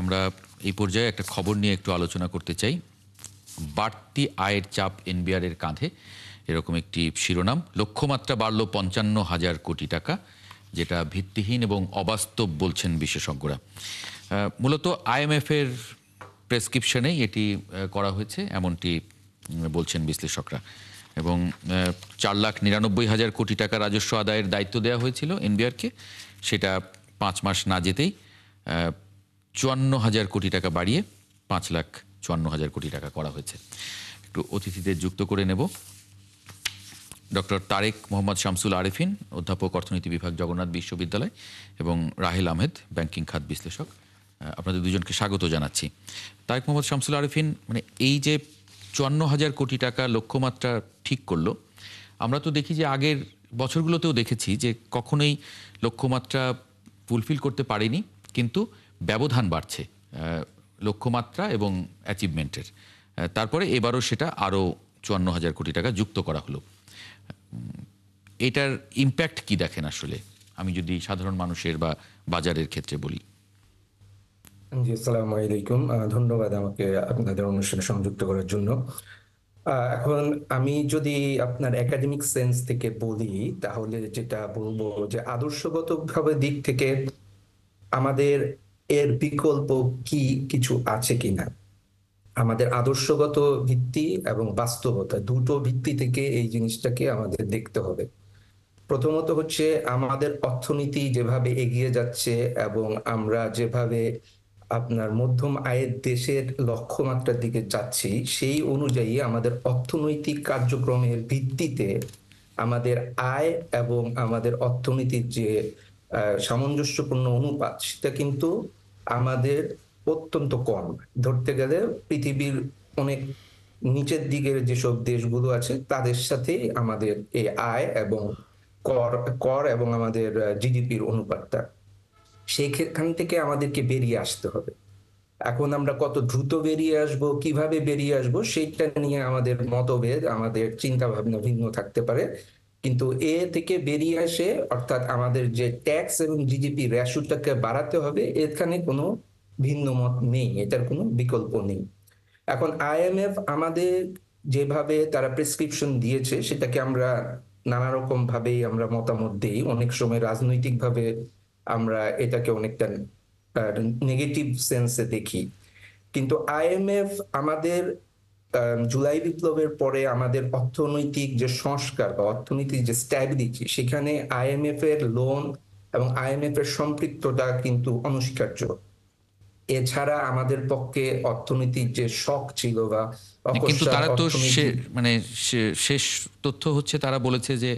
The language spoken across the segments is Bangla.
আমরা এই পর্যায়ে একটা খবর নিয়ে একটু আলোচনা করতে চাই। বাড়তি আয়ের চাপ এনবিআর এর কাঁধে, এরকম একটি শিরোনাম। লক্ষ্যমাত্রা বাড়ল ৫৫,০০০ কোটি টাকা, যেটা ভিত্তিহীন এবং অবাস্তব বলছেন বিশেষজ্ঞরা। মূলত আইএমএফ এর প্রেসক্রিপশনেই এটি করা হয়েছে, এমনটি বলছেন বিশ্লেষকরা। এবং ৪,৯৯,০০০ কোটি টাকা রাজস্ব আদায়ের দায়িত্ব দেওয়া হয়েছিল এনবিআরকে, সেটা ৫ মাস না যেতেই ৫৪,০০০ কোটি টাকা বাড়িয়ে ৫,৫৪,০০০ কোটি টাকা করা হয়েছে। একটু অতিথিদের যুক্ত করে নেব। ডক্টর তারেক মোহাম্মদ শামসুল আরেফিন, অধ্যাপক, অর্থনীতি বিভাগ, জগন্নাথ বিশ্ববিদ্যালয়, এবং রাহেল আহমেদ, ব্যাংকিং খাত বিশ্লেষক। আপনাদের দুজনকে স্বাগত জানাচ্ছি। তারেক মোহাম্মদ শামসুল আরেফিন, মানে এই যে ৫৪,০০০ কোটি টাকা লক্ষ্যমাত্রা ঠিক করলো, আমরা তো দেখি যে আগের বছরগুলোতেও দেখেছি যে কখনোই লক্ষ্যমাত্রা ফুলফিল করতে পারেনি, কিন্তু ব্যবধান বাড়ছে লক্ষ্যমাত্রা এবং অ্যাচিভমেন্টের। তারপরে এবারও সেটা আরও ৫৪,০০০ কোটি টাকা যুক্ত করা হলো। এটার ইম্প্যাক্ট কি দেখেন আসলে, আমি যদি সাধারণ মানুষের বা বাজারের ক্ষেত্রে বলি? জি, আসসালামু আলাইকুম। ধন্যবাদ আমাকে আপনাদের অনুষ্ঠানে সংযুক্ত করার জন্য। এখন আমি যদি আপনার একাডেমিক সেন্স থেকে বলি, তাহলে যেটা বলবো যে আদর্শগতভাবে দিক থেকে আমাদের এর বিকল্প কি কিছু আছে কিনা। আমাদের আদর্শগত ভিত্তি এবং বাস্তবতা দুটো ভিত্তি থেকে এই জিনিসটাকে আমাদের দেখতে হবে। প্রথমত হচ্ছে আমাদের অর্থনীতি যেভাবে এগিয়ে যাচ্ছে এবং আমরা যেভাবে আপনার মধ্যম আয়ের দেশের লক্ষ্যমাত্রার দিকে যাচ্ছি, সেই অনুযায়ী আমাদের অর্থনৈতিক কার্যক্রমের ভিত্তিতে আমাদের আয় এবং আমাদের অর্থনীতির যে সামঞ্জস্যপূর্ণ অনুপাত, সেটা কিন্তু আমাদের অত্যন্ত কম। ধরতে গেলে পৃথিবীর অনেক নিচের দিকের যেসব দেশগুলো আছে তাদের সাথে আমাদের এই আয় এবং কর কর এবং আমাদের জিডিপির অনুপাতটা, সেইখান থেকে আমাদেরকে বেরিয়ে আসতে হবে। এখন আমরা কত দ্রুত বেরিয়ে আসব, কিভাবে বেরিয়ে আসব, সেইটা নিয়ে আমাদের মতভেদ, আমাদের চিন্তা ভাবনা ভিন্ন থাকতে পারে। কিন্তু এ থেকে বেরিয়ে আসে, অর্থাৎ আমাদের যে ট্যাক্স এবং জিডিপি রেশিওটাকে বাড়াতে হবে, এখানে কোনো ভিন্ন মত নেই, এটার কোনো বিকল্প নেই। এখন আইএমএফ আমাদের যেভাবে তারা প্রেসক্রিপশন দিয়েছে, সেটাকে আমরা নানা রকম ভাবেই আমরা মতামত দিই। অনেক সময় রাজনৈতিক ভাবে আমরা এটাকে অনেকটা নেগেটিভ সেন্সে দেখি, কিন্তু আইএমএফ আমাদের জুলাই বিপ্লবের পরে আমাদের অর্থনৈতিক যে সংস্কার বা অর্থনৈতিক যে স্ট্যাবিলিটি, সেখানে আইএমএফ এর লোন এবং আইএমএফ এর সম্পৃক্ততা কিন্তু অনস্বীকার্য। এছাড়া আমাদের পক্ষে অর্থনীতির যে শক ছিল বা কিন্তু তারা তো মানে শেষ তথ্য হচ্ছে, তারা বলেছে যে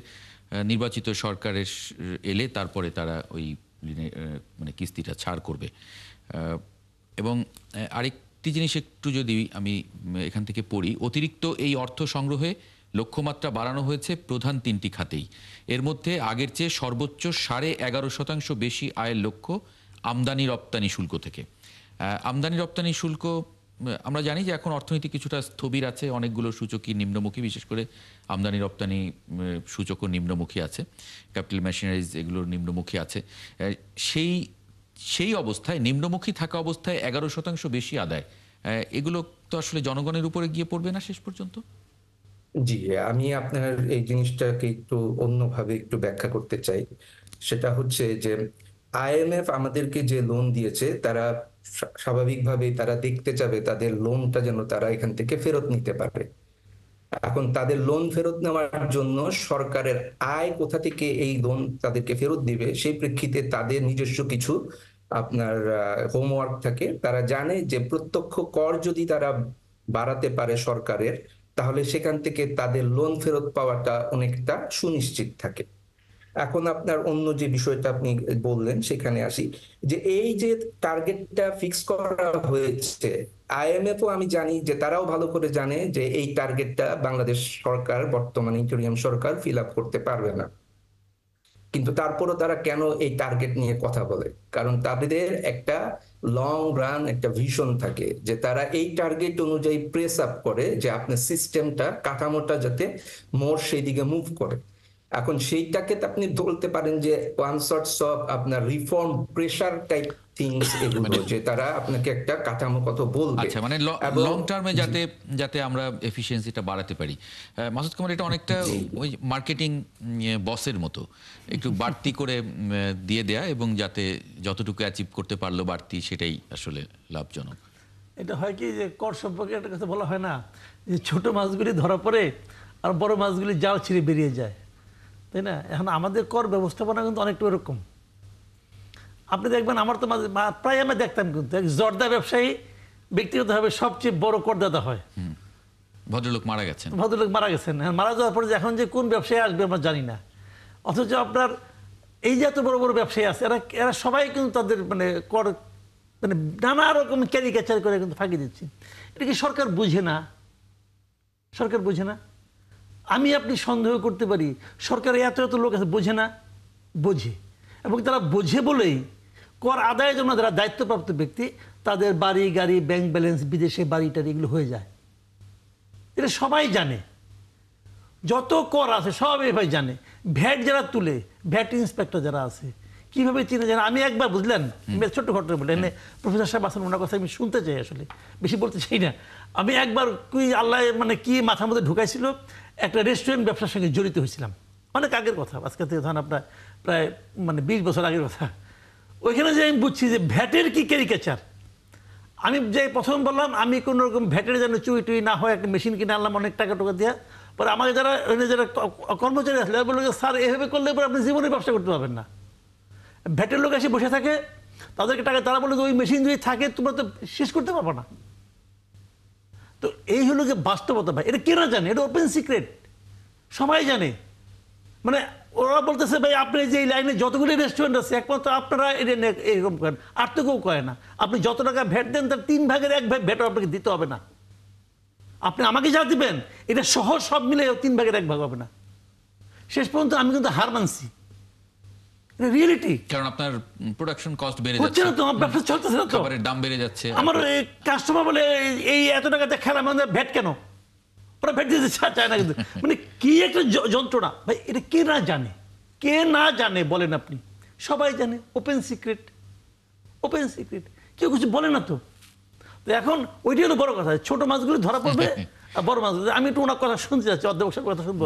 নির্বাচিত সরকারের এলে তারপরে তারা ওই মানে কিস্তিটা ছাড় করবে। এবং আরেকটি জিনিস একটু যদি আমি এখান থেকে পড়ি, অতিরিক্ত এই অর্থ সংগ্রহে লক্ষ্যমাত্রা বাড়ানো হয়েছে প্রধান ৩টি খাতেই। এর মধ্যে আগের চেয়ে সর্বোচ্চ 11.5% বেশি আয়ের লক্ষ্য আমদানি রপ্তানি শুল্ক থেকে। আমদানি রপ্তানি শুল্ক, আমরা জানি যে এখন অর্থনীতি কিছুটা স্থবির আছে, অনেকগুলো সূচকই নিম্নমুখী, বিশেষ করে আমদানি রপ্তানি সূচকও নিম্নমুখী আছে, ক্যাপিটাল মেশিনারিজ এগুলোর নিম্নমুখী আছে। সেই অবস্থায়, নিম্নমুখী থাকা অবস্থায় 11% বেশি আদায়, এগুলো তো আসলে জনগণের উপরে গিয়ে পড়বে না শেষ পর্যন্ত? জি, আমি আপনার এই জিনিসটাকে একটু অন্যভাবে একটু ব্যাখ্যা করতে চাই। সেটা হচ্ছে যে আইএমএফ আমাদেরকে যে লোন দিয়েছে, তারা স্বাভাবিকভাবে তারা দেখতে চাবে তাদের লোনটা যেন তারা এখান থেকে ফেরত নিতে পারে। এখন তাদের লোন ফেরত নেওয়ার জন্য সরকারের আয় কোথা থেকে এই লোন তাদেরকে ফেরত দিবে, সেই প্রেক্ষিতে তাদের নিজস্ব কিছু আপনার হোমওয়ার্ক থাকে। তারা জানে যে প্রত্যক্ষ কর যদি তারা বাড়াতে পারে সরকারের, তাহলে সেখান থেকে তাদের লোন ফেরত পাওয়াটা অনেকটা সুনিশ্চিত থাকে। এখন আপনার অন্য যে বিষয়টা আপনি বললেন সেখানে আসি, যে এই যে টার্গেটটা ফিক্স করা হয়েছে, আইএমএফ ও আমি জানি যে তারাও ভালো করে জানে যে এই টার্গেটটা বাংলাদেশ সরকার, বর্তমান ইন্টারিয়াম সরকার ফিল আপ করতে পারবে না। কিন্তু তারপরও তারা কেন এই টার্গেট নিয়ে কথা বলে? কারণ তাদের একটা লং রান একটা ভিশন থাকে, যে তারা এই টার্গেট অনুযায়ী প্রেস আপ করে যে আপনার সিস্টেমটা, কাঠামোটা যাতে মোর সেই দিকে মুভ করে। এখন সেইটাকে তো আপনি বলতে পারেন যে ওয়ান সর্টস অফ আপনার রিফর্ম প্রেশার টাইপ থিংস, এগুলো মানে যে তারা আপনাকে একটা কাঠামোগত বলবে। আচ্ছা, মানে এবং লং টার্মে জি যাতে যাতে আমরা এফিসিয়েন্সিটা বাড়াতে পারি। মাসুদ কামাল, এটা অনেকটা জি ওই মার্কেটিং বসের মতো, একটু বাড়তি করে দিয়ে দেয়া, এবং যাতে যতটুকু অ্যাচিভ করতে পারলো বাড়তি, সেটাই আসলে লাভজনক। এটা হয় কি যে কর সম্পর্কে একটা কথা বলা হয় না যে ছোট মাছগুলি ধরা পড়ে আর বড় মাছগুলি জাল ছিঁড়ে বেরিয়ে যায়, তাই না? এখন আমাদের কর ব্যবস্থাপনা কিন্তু অনেকটা এরকম। আপনি দেখবেন, আমার তো প্রায় আমরা দেখতাম কিন্তু এক জর্দা ব্যবসায়ী ব্যক্তিগতভাবে সবচেয়ে বড় করদাতা হয়। ভদ্রলোক মারা গেছেন। ভদ্রলোক মারা গেছেন, মারা যাওয়ার পরে এখন যে কোন ব্যবসায়ী আসবে আমরা জানি না। অথচ আপনার এই যে এত বড় বড় ব্যবসায়ী আছে, এরা সবাই কিন্তু তাদের মানে কর মানে নানা রকম ক্যারিকেচার করে কিন্তু ফাঁকি দিচ্ছে। এটা কি সরকার বুঝে না? সরকার বুঝে না? আমি আপনি সন্দেহ করতে পারি সরকার এত এত লোক আছে বোঝে না, বোঝে। এবং তারা বোঝে বলেই কর আদায়ের জন্য যারা দায়িত্বপ্রাপ্ত ব্যক্তি, তাদের বাড়ি গাড়ি ব্যাংক ব্যালেন্স বিদেশে বাড়ি টাড়ি এগুলো হয়ে যায়। এটা সবাই জানে, যত কর আছে সব এভাবে জানে। ভ্যাট যারা তুলে, ভ্যাট ইন্সপেক্টর যারা আছে, কিভাবে চিনে জানে। আমি একবার, বুঝলেন, ছোট্ট ঘটনা বলে এনে প্রফেসর সাহেব আসেন, ওনার কথা আমি শুনতে চাই, আসলে বেশি বলতে চাই না। আমি একবার কি আল্লাহ মানে কি মাথার মধ্যে ঢুকাইছিল, একটা রেস্টুরেন্ট ব্যবসার সঙ্গে জড়িত হয়েছিলাম, অনেক আগের কথা, আজকে থেকে ধরেন আপনার প্রায় মানে 20 বছর আগের কথা। ওইখানে যে আমি বুঝছি যে ভ্যাটের কি ক্যারিকেচার। আমি যে প্রথম বললাম আমি কোনো রকম ভ্যাটের যেন চুই টুই না হয়, একটা মেশিন কিনে আনলাম অনেক টাকা টোকা দিয়ে। পরে আমাকে যারা যারা কর্মচারী আসলে বললো যে স্যার এভাবে করলে পরে আপনি জীবনে ব্যবসা করতে পারবেন না। ভ্যাটের লোক এসে বসে থাকে, তাদেরকে টাকা, তারা বলে যে ওই মেশিন যদি থাকে তোমরা তো শেষ করতে পারবো না। তো এই হলো যে বাস্তবতা ভাই, এটা কে না জানে, এটা ওপেন সিক্রেট, সবাই জানে। মানে ওরা বলতেছে ভাই আপনি যে এই লাইনে যতগুলি রেস্টুরেন্ট আছে একমাত্র আপনারা এটা এরকম করেন, আর তো কেউ করে না। আপনি যত টাকা ভ্যাট দেন তার 3 ভাগের 1 ভাগ ভ্যাট আপনাকে দিতে হবে না। আপনি আমাকে যা দিবেন এটা সহ সব মিলে 3 ভাগের 1 ভাগ হবে না। শেষ পর্যন্ত আমি কিন্তু হার মানছি, এটা রিয়েলিটি। কারণ আপনার প্রোডাকশন কস্ট বেড়ে হচ্ছে যাচ্ছে, না তো, আমার ব্যবসা চলতেছে না তো, খাবারের দাম বেড়ে যাচ্ছে। আমার কাস্টমার বলে এই এত টাকাতে খেলাম, ভ্যাট কেন? ওরা ভ্যাট দিতে চায় না কিন্তু। মানে কি একটা যন্ত্রণা ভাই, এটা কে না জানে? কে না জানে বলেন আপনি? সবাই জানে, ওপেন সিক্রেট, ওপেন সিক্রেট, কেউ কিছু বলে না তো। তো এখন ওইটাই হলো বড় কথা, ছোট মাছগুলো ধরা পড়বে আর বড় মাছগুলো। আমি একটু ওনার কথা শুনতে যাচ্ছি, অধ্যাপক সাহেবের কথা শুনবো,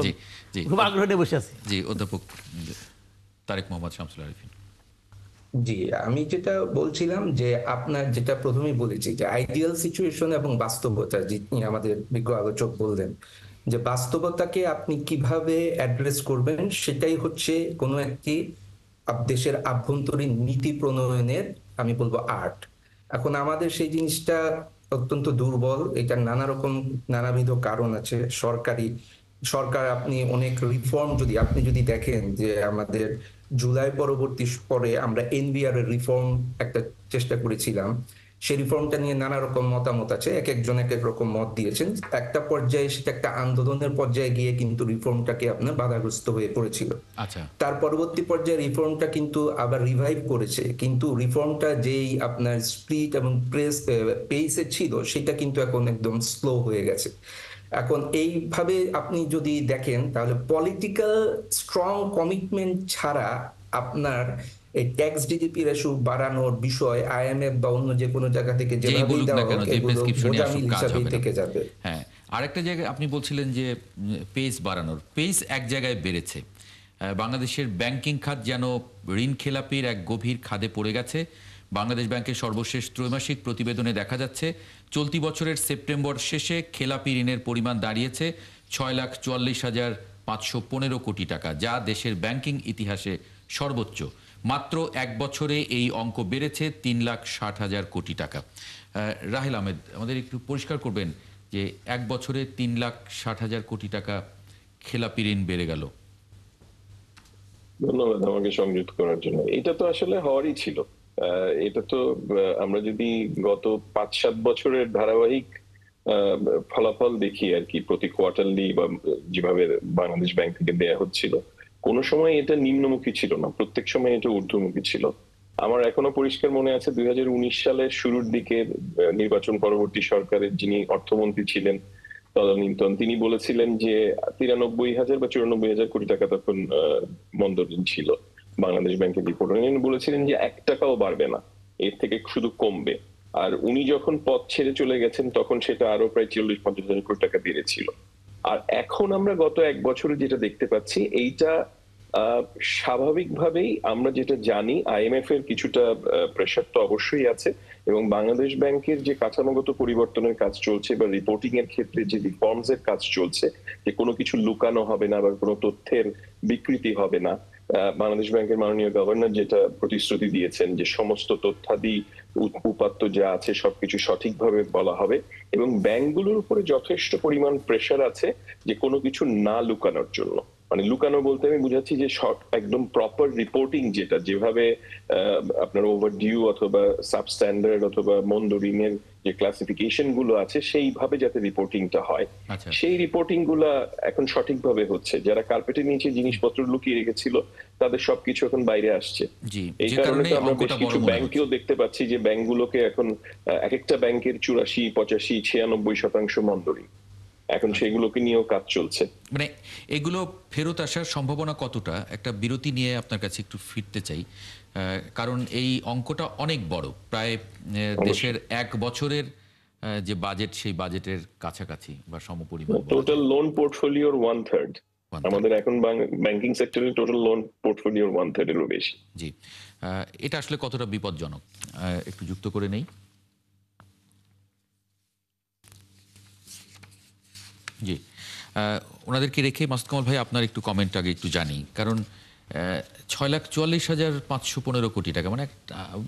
খুব আগ্রহ নিয়ে বসে আছি। জি, অধ্যাপক তারেক মোহাম্মদ শামসুল আরিফিন। জি, আমি যেটা বলছিলাম যে আপনার যেটা প্রথমেই বলেছি যে আইডিয়াল সিচুয়েশন এবং বাস্তবতা, যিনি আমাদের বিজ্ঞ আলোচক বললেন যে বাস্তবতাকে আপনি কিভাবে অ্যাড্রেস করবেন, সেটাই হচ্ছে কোনো একটি দেশের আভ্যন্তরীণ নীতি প্রণয়নের, আমি বলবো, আর্ট। এখন আমাদের সেই জিনিসটা অত্যন্ত দুর্বল। এটার নানাবিধ কারণ আছে। সরকার আপনি অনেক রিফর্ম, আপনি যদি দেখেন যে আমাদের জুলাই পরবর্তী পরে আমরা এনবিআর এর রিফর্ম একটা চেষ্টা করেছিলাম, সেই রিফর্মটা নিয়ে নানা রকম মতামত আছে, এক একজন এক এক রকম মত দিয়েছেন। একটা পর্যায়ে সেটা একটা আন্দোলনের পর্যায়ে গিয়ে কিন্তু রিফর্মটাকে আপনার বাধাগ্রস্ত হয়ে পড়েছিল। আচ্ছা, তার পরবর্তী পর্যায়ে রিফর্মটা কিন্তু আবার রিভাইভ করেছে, কিন্তু রিফর্মটা যেই আপনার স্পিড এবং পেসে ছিল সেটা কিন্তু এখন একদম স্লো হয়ে গেছে। এখন এইভাবে আপনি যদি দেখেন তাহলে পলিটিক্যাল স্ট্রং কমিটমেন্ট ছাড়া আপনার এই ট্যাক্স ডিডিপি রেশু বাড়ানোর বিষয় আইএমএফ বা অন্য যে কোনো জায়গা থেকে যেভাবেই দেওয়া হোক, এগুলো বোঝামিল হিসাবেই থেকে যাবে। হ্যাঁ, আরেকটা জায়গায় আপনি বলছিলেন যে পেস বাড়ানোর, পেস এক জায়গায় বেড়েছে। বাংলাদেশের ব্যাংকিং খাত যেন ঋণ খেলাপির এক গভীর খাদে পড়ে গেছে। বাংলাদেশ ব্যাংকের সর্বশেষ ত্রৈমাসিক প্রতিবেদনে দেখা যাচ্ছে চলতি বছরের সেপ্টেম্বর শেষে খেলাপি ঋণের পরিমাণ দাঁড়িয়েছে 6,44,515 কোটি টাকা, যা দেশের ব্যাংকিং ইতিহাসে সর্বোচ্চ। মাত্র 1 বছরে এই অঙ্ক বেড়েছে 3,60,000 কোটি টাকা। রাহেল আহমেদ, আমাদের একটু পরিষ্কার করবেন যে 1 বছরে 3,60,000 কোটি টাকা খেলাপি ঋণ বেড়ে গেল। ধন্যবাদ আমাকে সংযুক্ত করার জন্য। এটা তো আসলে হওয়ারই ছিল। এটা তো আমরা যদি গত 5-7 বছরের ধারাবাহিক ফলাফল দেখি আর কি, প্রতি কোয়ার্টারলি বা যেভাবে বাংলাদেশ ব্যাংক থেকে দেয়া হচ্ছিল, কোন সময় এটা নিম্নমুখী ছিল না, প্রত্যেক সময় এটা ঊর্ধ্বমুখী ছিল। আমার এখনো পরিষ্কার মনে আছে 2019 সালের শুরুর দিকে নির্বাচন পরবর্তী সরকারের যিনি অর্থমন্ত্রী ছিলেন, তদানীন্তন, তিনি বলেছিলেন যে 93,000 বা 94,000 কোটি টাকা তখন মন্দ ঋণ ছিল বাংলাদেশ ব্যাংকের রিপোর্ট। উনি বলেছিলেন যে 1 টাকাও বাড়বে না, এর থেকে শুধু কমবে। আর উনি যখন পদ ছেড়ে চলে গেছেন তখন সেটা আরো প্রায় 40-50,000 কোটি টাকা বেড়েছিল। আর এখন আমরা গত 1 বছরে যেটা দেখতে পাচ্ছি, এইটা স্বাভাবিকভাবেই আমরা যেটা জানি, আইএমএফ এর কিছুটা প্রেশার তো অবশ্যই আছে, এবং বাংলাদেশ ব্যাংকের যে কাঠামোগত পরিবর্তনের কাজ চলছে বা রিপোর্টিং এর ক্ষেত্রে যে রিফর্মস এর কাজ চলছে, যে কোনো কিছু লুকানো হবে না বা কোনো তথ্যের বিকৃতি হবে না। বাংলাদেশ ব্যাংকের মাননীয় গভর্নর যেটা প্রতিশ্রুতি দিয়েছেন যে সমস্ত তথ্যাদি উপাত্ত যা আছে সবকিছু সঠিকভাবে বলা হবে, এবং ব্যাংকগুলোর উপরে যথেষ্ট পরিমাণ প্রেশার আছে যে কোনো কিছু না লুকানোর জন্য। মানে লুকানো বলতে আমি বুঝাচ্ছি যে একদম প্রপার রিপোর্টিং, যেটা যেভাবে আপনার ওভারডিউ অথবা সাবস্ট্যান্ডার্ড অথবা মন্দ ঋণের যে ক্লাসিফিকেশন গুলো আছে সেইভাবে যাতে রিপোর্টিংটা হয়, সেই রিপোর্টিং গুলা এখন সঠিকভাবে হচ্ছে। যারা কার্পেটের নিচে জিনিসপত্র লুকিয়ে রেখেছিল তাদের সবকিছু এখন বাইরে আসছে। এই কারণে তো আমরা বেশ কিছু ব্যাংকেও দেখতে পাচ্ছি যে ব্যাংকগুলোকে এখন এক একটা ব্যাংকের 84, 85, 96% মন্দ ঋণ, এখন সেগুলোকে নিয়েও কাজ চলছে। মানে এগুলো ফেরত আসার সম্ভাবনা কতটা? একটা বিরতি নিয়ে আপনার কাছে একটু ফিরতে চাই, কারণ এই অঙ্কটা অনেক বড়, প্রায় দেশের 1 বছরের যে বাজেট সেই বাজেটের কাছাকাছি বা সমপরিমাণ। টোটাল লোন পোর্টফোলিওর 1/3 আমাদের এখন ব্যাংকিং সেক্টরের টোটাল লোন পোর্টফোলিওর 1/3 এরও বেশি। জি, এটা আসলে কতটা বিপজ্জনক একটু যুক্ত করে নেই। জি, ওনাদেরকে রেখে মাসুদ কামাল ভাই আপনার একটু কমেন্ট আগে একটু জানি, কারণ 6,44,515 কোটি টাকা মানে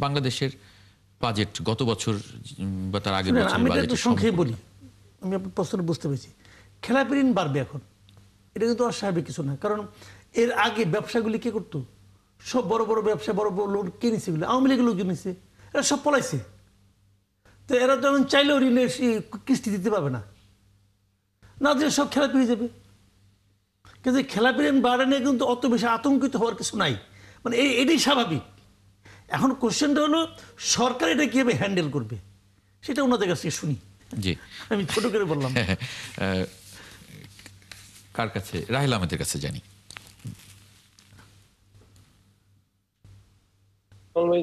বাংলাদেশের বাজেট গত বছর বা তার আগের বছর। আমি একটু সংক্ষেপে বলি, আমি আপনার প্রশ্ন বুঝতে পেরেছি। খেলাপি ঋণ বাড়বে এখন, এটা কিন্তু অস্বাভাবিক কিছু না, কারণ এর আগে ব্যবসাগুলি কে করতো? সব বড় বড় ব্যবসা, বড় বড় লোন কে নিছে? আওয়ামী লীগের লোক নিছে, এরা সব পলাইছে। তো এরা যখন চাইলেও ঋণের কিস্তি দিতে পারবে না, না যে সব খেলাপি হয়ে যাবে। কিন্তু খেলাপি ঋণ বাড়ে নিয়ে কিন্তু অত বেশি আতঙ্কিত হওয়ার কিছু নাই, মানে এটাই স্বাভাবিক। এখন কোশ্চেনটা হলো সরকার এটা কিভাবে হ্যান্ডেল করবে, সেটা ওনাদের কাছে শুনি। জি, আমি ছোট করে বললাম। কার কাছে? রাহেল আহমেদের কাছে জানি।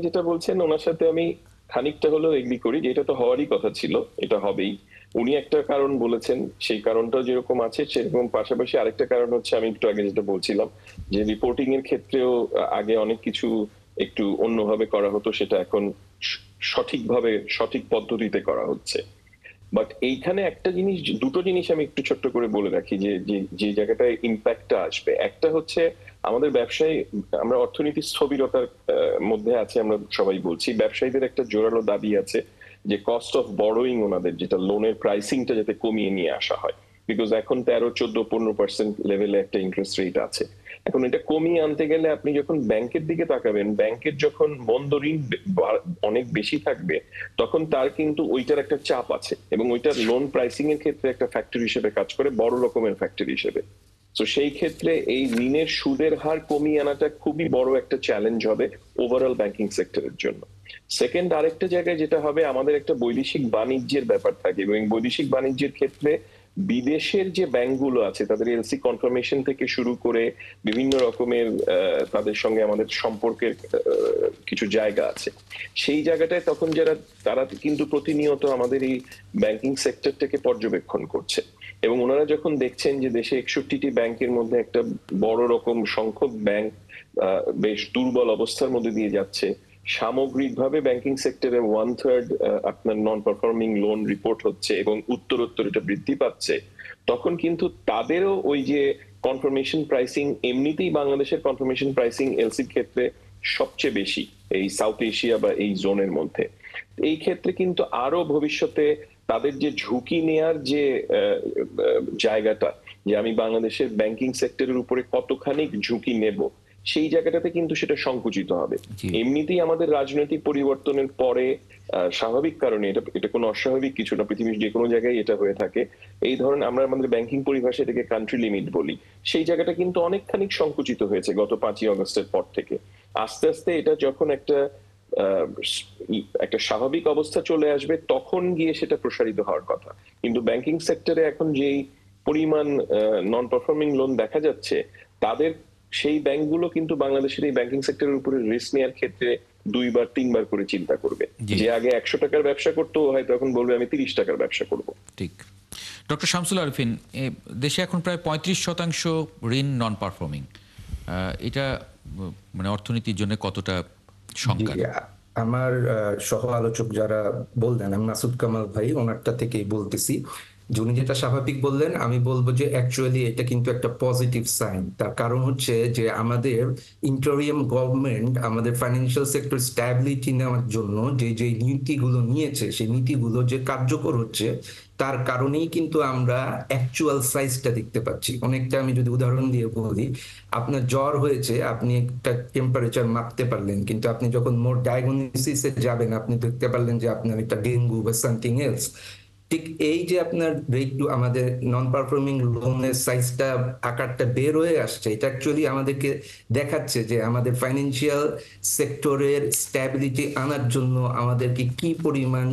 যেটা বলছেন ওনার সাথে আমি খানিকটা হলেও এগ্রি করি যে এটা তো হওয়ারই কথা ছিল, এটা হবেই। উনি একটা কারণ বলেছেন, সেই কারণটা যেরকম আছে সেরকম পাশাপাশি আরেকটা কারণ হচ্ছে আমি একটু আগে যেটা বলছিলাম যে রিপোর্টিং এর ক্ষেত্রেও আগে অনেক কিছু একটু অন্যভাবে করা হতো, সেটা এখন সঠিকভাবে সঠিক পদ্ধতিতে করা হচ্ছে। বাট এইখানে একটা জিনিস, দুটো জিনিস আমি একটু ছোট্ট করে বলে রাখি যে যে জায়গাটায় ইম্প্যাক্টটা আসবে। একটা হচ্ছে আমাদের ব্যবসায়, আমরা অর্থনীতির স্থবিরতার মধ্যে আছে, আমরা সবাই বলছি। ব্যবসায়ীদের একটা জোরালো দাবি আছে যে কস্ট অফ বড়োয়িং, ওনাদের যেটা লোনের প্রাইসিংটা যাতে কমিয়ে নিয়ে আসা হয়, বিকজ এখন 13-14-15% লেভেলে একটা ইন্টারেস্ট রেট আছে। এখন এটা কমিয়ে আনতে গেলে আপনি যখন ব্যাংকের দিকে তাকাবেন, ব্যাংকের যখন মন্দ ঋণ অনেক বেশি থাকবে তখন তার কিন্তু ওইটার একটা চাপ আছে, এবং ওইটার লোন প্রাইসিং এর ক্ষেত্রে একটা ফ্যাক্টর হিসেবে কাজ করে, বড় রকমের ফ্যাক্টর হিসেবে। তো সেই ক্ষেত্রে এই ঋণের সুদের হার কমিয়ে আনাটা খুবই বড় একটা চ্যালেঞ্জ হবে ওভারঅল ব্যাংকিং সেক্টরের জন্য। সেকেন্ড, আরেকটা জায়গায় যেটা হবে, আমাদের একটা বৈদেশিক বাণিজ্যের ব্যাপার থাকে, এবং বৈদেশিক বাণিজ্যের ক্ষেত্রে বিদেশের যে ব্যাংকগুলো আছে তাদের এলসি কনফার্মেশন থেকে শুরু করে বিভিন্ন রকমের তাদের সঙ্গে আমাদের সম্পর্কের কিছু জায়গা আছে। সেই জায়গাটায় তখন তারা কিন্তু প্রতিনিয়ত আমাদের এই ব্যাংকিং সেক্টরটাকে পর্যবেক্ষণ করছে, এবং ওনারা যখন দেখছেন যে দেশে 61টি ব্যাংকের মধ্যে একটা বড় রকম সংখ্যক ব্যাংক বেশ দুর্বল অবস্থার মধ্যে দিয়ে যাচ্ছে, সামগ্রিকভাবে ব্যাংকিং সেক্টরে 1/3 আপনার নন পারফর্মিং লোন রিপোর্ট হচ্ছে এবং উত্তরোত্তর এটা বৃদ্ধি পাচ্ছে, তখন কিন্তু তাদেরও ওই যে কনফার্মেশন প্রাইসিং, এমনিতেই বাংলাদেশের কনফার্মেশন প্রাইসিং এলসির ক্ষেত্রে সবচেয়ে বেশি এই সাউথ এশিয়া বা এই জোনের মধ্যে। এই ক্ষেত্রে কিন্তু আরো ভবিষ্যতে তাদের যে ঝুঁকি নেয়ার যে জায়গাটা, যে আমি বাংলাদেশের ব্যাংকিং সেক্টরের উপরে কতখানি ঝুঁকি নেব, সেই জায়গাটাতে কিন্তু সেটা সংকুচিত হবে। এমনিতেই আমাদের রাজনৈতিক পরিবর্তনের পরে স্বাভাবিক কারণে, এটা কোনো অস্বাভাবিক কিছু না, পৃথিবীর যে কোনো জায়গায় এটা হয়ে থাকে, এই ধরনের আমরা আমাদের ব্যাংকিং পরিভাষায় এটাকে কান্ট্রি লিমিট বলি, সেই জায়গাটা কিন্তু অনেকখানি সংকুচিত হয়েছে গত 5ই আগস্টের পর থেকে। আস্তে আস্তে এটা যখন একটা একটা স্বাভাবিক অবস্থা চলে আসবে, তখন গিয়ে সেটা প্রসারিত হওয়ার কথা। কিন্তু ব্যাংকিং সেক্টরে এখন যেই পরিমাণ নন পারফর্মিং লোন দেখা যাচ্ছে, তাদের সেই ব্যাংকগুলো কিন্তু বাংলাদেশের এই ব্যাংকিং সেক্টরের উপরে রিস্ক নেওয়ার ক্ষেত্রে 2 বার 3 বার করে চিন্তা করবে। যে আগে 100 টাকার ব্যবসা করতো, হয়তো এখন বলবে আমি 30 টাকার ব্যবসা করব। ঠিক। ডক্টর শামসুল আরিফিন, দেশে এখন প্রায় 35% ঋণ নন পারফর্মিং, এটা মানে অর্থনীতির জন্য কতটা সংকট? আমার সহ আলোচক যারা বললেন, আমি মাসুদ কামাল ভাই ওনারটা থেকেই বলতেছি, যে উনি যেটা স্বাভাবিক বললেন, আমি বলবো যে অ্যাকচুয়ালি এটা কিন্তু একটা পজিটিভ সাইন। তার কারণ হচ্ছে যে আমাদের ইন্টারিয়াম গভর্নমেন্ট আমাদের ফাইন্যান্সিয়াল সেক্টর স্ট্যাবিলিটি নেওয়ার জন্য যে যে নীতিগুলো নিয়েছে, সেই নীতিগুলো যে কার্যকর হচ্ছে, তার কারণেই কিন্তু আমরা অ্যাকচুয়াল সাইজটা দেখতে পাচ্ছি। অনেকটা আমি যদি উদাহরণ দিয়ে বলি, আপনার জ্বর হয়েছে, আপনি একটা টেম্পারেচার মাপতে পারলেন, কিন্তু আপনি যখন মোর ডায়াগনোসিসে যাবেন, আপনি দেখতে পারলেন যে আপনার একটা ডেঙ্গু বা সামথিং এলস। ঠিক এই যে আপনার আমাদের নন পারফর্মিং লোনের সাইজটা, আকারটা বের হয়ে আসছে, এটা অ্যাকচুয়ালি আমাদেরকে দেখাচ্ছে যে আমাদের ফাইন্যান্সিয়াল সেক্টরের স্ট্যাবিলিটি আনার জন্য আমাদেরকে কি পরিমাণ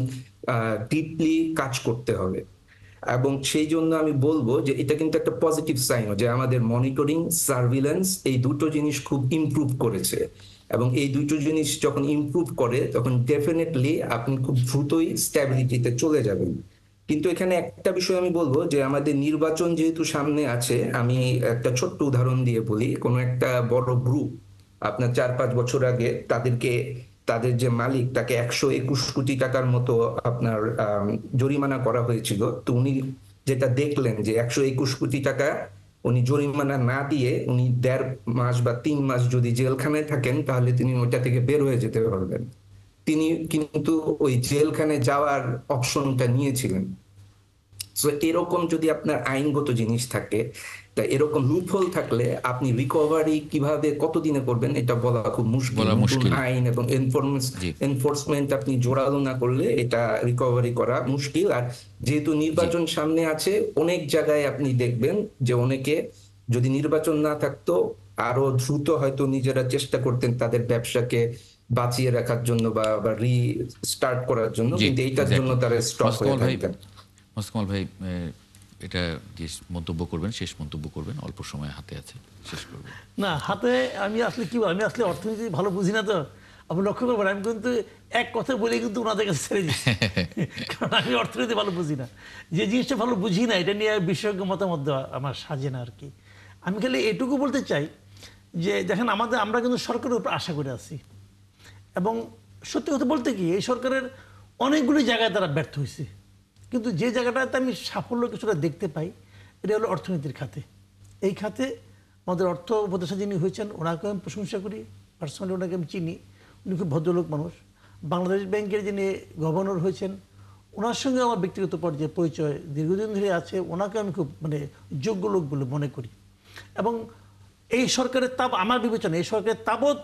ডিপলি কাজ করতে হবে। এবং সেই জন্য আমি বলবো যে এটা কিন্তু একটা পজিটিভ সাইন, যে আমাদের মনিটরিং, সার্ভিলেন্স, এই দুটো জিনিস খুব ইমপ্রুভ করেছে। এবং এই দুটো জিনিস যখন ইমপ্রুভ করে, তখন ডেফিনেটলি আপনি খুব দ্রুতই স্ট্যাবিলিটিতে চলে যাবেন। কিন্তু এখানে একটা বিষয় আমি বলবো, যে আমাদের নির্বাচন যেহেতু সামনে আছে, আমি একটা ছোট্ট উদাহরণ দিয়ে বলি। কোনো একটা বড় গ্রুপ আপনার 4-5 বছর আগে তাদের যে মালিক, তাকে 121 কোটি টাকার মতো আপনার জরিমানা করা হয়েছিল। তো উনি যেটা দেখলেন যে 121 কোটি টাকা উনি জরিমানা না দিয়ে উনি 1.5 মাস বা 3 মাস যদি জেলখানায় থাকেন, তাহলে তিনি ওইটা থেকে বের হয়ে যেতে পারবেন। তিনি কিন্তু ওই জেলখানে যাওয়ার অপশনটা নিয়েছিলেন। সো এরকম যদি আপনার আইনগত জিনিস থাকে, তা এরকম লুপহোল থাকলে আপনি রিকভারি কিভাবে কতদিনে করবেন, এটা বলা খুব মুশকিল। আইন এবং এনফোর্সমেন্ট আপনি জোরালো না করলে এটা রিকভারি করা মুশকিল। আর যেহেতু নির্বাচন সামনে আছে, অনেক জায়গায় আপনি দেখবেন যে অনেকে যদি নির্বাচন না থাকতো, আরো দ্রুত হয়তো নিজেরা চেষ্টা করতেন তাদের ব্যবসাকে বাঁচিয়ে রাখার জন্য বা রিস্টার্ট করার জন্য, কিন্তু এইটার জন্য তারা স্টপ হয়ে থাকতেন। মোস্তফা ভাই, এটা যে মন্তব্য করবেন, শেষ মন্তব্য করবেন, অল্প সময় হাতে আছে, শেষ করবেন। না, হাতে আমি আসলে কি, আমি আসলে অর্থনীতি ভালো বুঝি না, তো আপনি লক্ষ্য করবেন আমি কিন্তু এক কথা বলে কিন্তু ওনাদের কাছে ছেড়ে দিচ্ছি, কারণ আমি অর্থনীতি ভালো বুঝি না। যে জিনিসটা ভালো বুঝি না, এটা নিয়ে বিশেষজ্ঞ মতামত দেওয়া আমার সাজে না আর কি। আমি খালি এটুকু বলতে চাই যে দেখেন, আমরা কিন্তু সরকারের উপর আশা করে আছি, এবং সত্যি কথা বলতে কি, এই সরকারের অনেকগুলি জায়গায় তারা ব্যর্থ হয়েছে। কিন্তু যে জায়গাটাতে আমি সাফল্য কিছুটা দেখতে পাই, এটা হলো অর্থনীতির খাতে। এই খাতে আমাদের অর্থ উপদেষ্টা যিনি হয়েছেন, ওনাকে আমি প্রশংসা করি, পার্সোনালি ওনাকে আমি চিনি, উনি খুব ভদ্রলোক মানুষ। বাংলাদেশ ব্যাংকের যিনি গভর্নর হয়েছেন, ওনার সঙ্গে আমার ব্যক্তিগত পর্যায়ে পরিচয় দীর্ঘদিন ধরে আছে। ওনাকে আমি খুব যোগ্য লোক বলে মনে করি। এবং এই সরকারের আমার বিবেচনা, এই সরকারের তাবৎ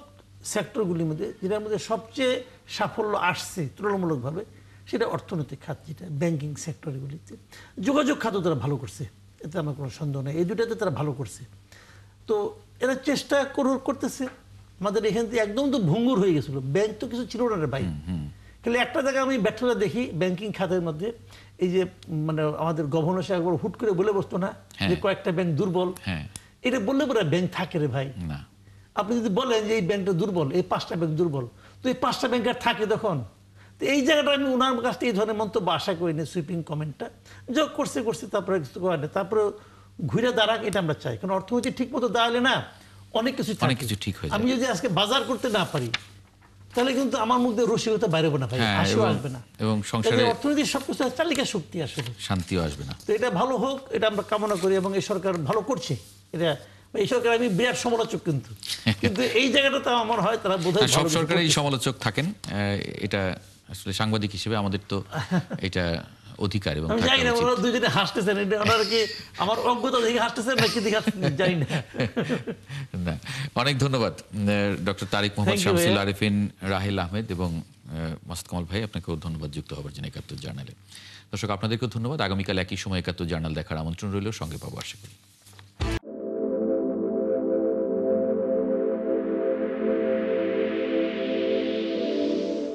সেক্টরগুলির মধ্যে যেটার মধ্যে সবচেয়ে সাফল্য আসছে তুলনামূলকভাবে, সেটা অর্থনৈতিক খাত, যেটা ব্যাংকিং সেক্টরগুলিতে। যোগাযোগ খাতও তারা ভালো করছে, এতে আমার কোনো সন্দেহ নেই, এই দুটাতে তারা ভালো করছে। তো এরা চেষ্টা করতেছে। আমাদের এখান থেকে একদম তো ভঙ্গুর হয়ে গেছিল, ব্যাংক তো কিছু ছিল না রে ভাই। তাহলে একটা জায়গায় আমি ব্যর্থতা দেখি ব্যাংকিং খাতের মধ্যে, এই যে আমাদের গভর্নর সাহেব হুট করে বলে বসতো না যে কয়েকটা ব্যাংক দুর্বল, এটা বললে পরে ব্যাংক থাকে রে ভাই। আপনি যদি বলেন যে এই ব্যাংকটা দুর্বল, এই 5টা ব্যাংক দুর্বল, তো এই 5টা ব্যাংক আর থাকে তখন। তো এই জায়গাটা আমি ওনার কাছ থেকে এই ধরনের মন্তব্য আশা করিনি, সুইপিং কমেন্টটা যা করছে, তারপরে কিছু করে না, তারপরে ঘুরে দাঁড়াক, এটা আমরা চাই। কারণ অর্থনীতি ঠিক মতো দাঁড়ালে না অনেক কিছু ঠিক হয়ে যায়। আমি যদি আজকে বাজার করতে না পারি, তাহলে কিন্তু আমার মধ্যে রসিকতা বাইরে না ভাই, হাসিও আসবে না, এবং সংসারে অর্থনীতির সবকিছু চালিকা শক্তি আসবে, শান্তিও আসবে না। তো এটা ভালো হোক, এটা আমরা কামনা করি, এবং এই সরকার ভালো করছে। এটা এই সরকার আমি বিরাট সমালোচক, কিন্তু এই জায়গাটা আমার হয় তারা বোধহয় সব সরকারের সমালোচক থাকেন, এটা আসলে সাংবাদিক হিসেবে আমাদের তো এটা অধিকার। এবং আমি জানি না ওরা দুইজনে হাসতেছেন, ওনারা কি আমার অজ্ঞতা দেখে হাসতেছেন নাকি জানি না। অনেক ধন্যবাদ ডক্টর তারিক মোহাম্মদ শামসুল আরিফিন, রাহেল আহমেদ এবং মাসুদ কামাল ভাই, আপনাকেও ধন্যবাদ যুক্ত হবার জন্য একাত্তর জার্নালে। দর্শক, আপনাদেরকেও ধন্যবাদ। আগামীকাল একই সময় একাত্তর জার্নাল দেখার আমন্ত্রণ রইল, সঙ্গে পাবো আশা করি।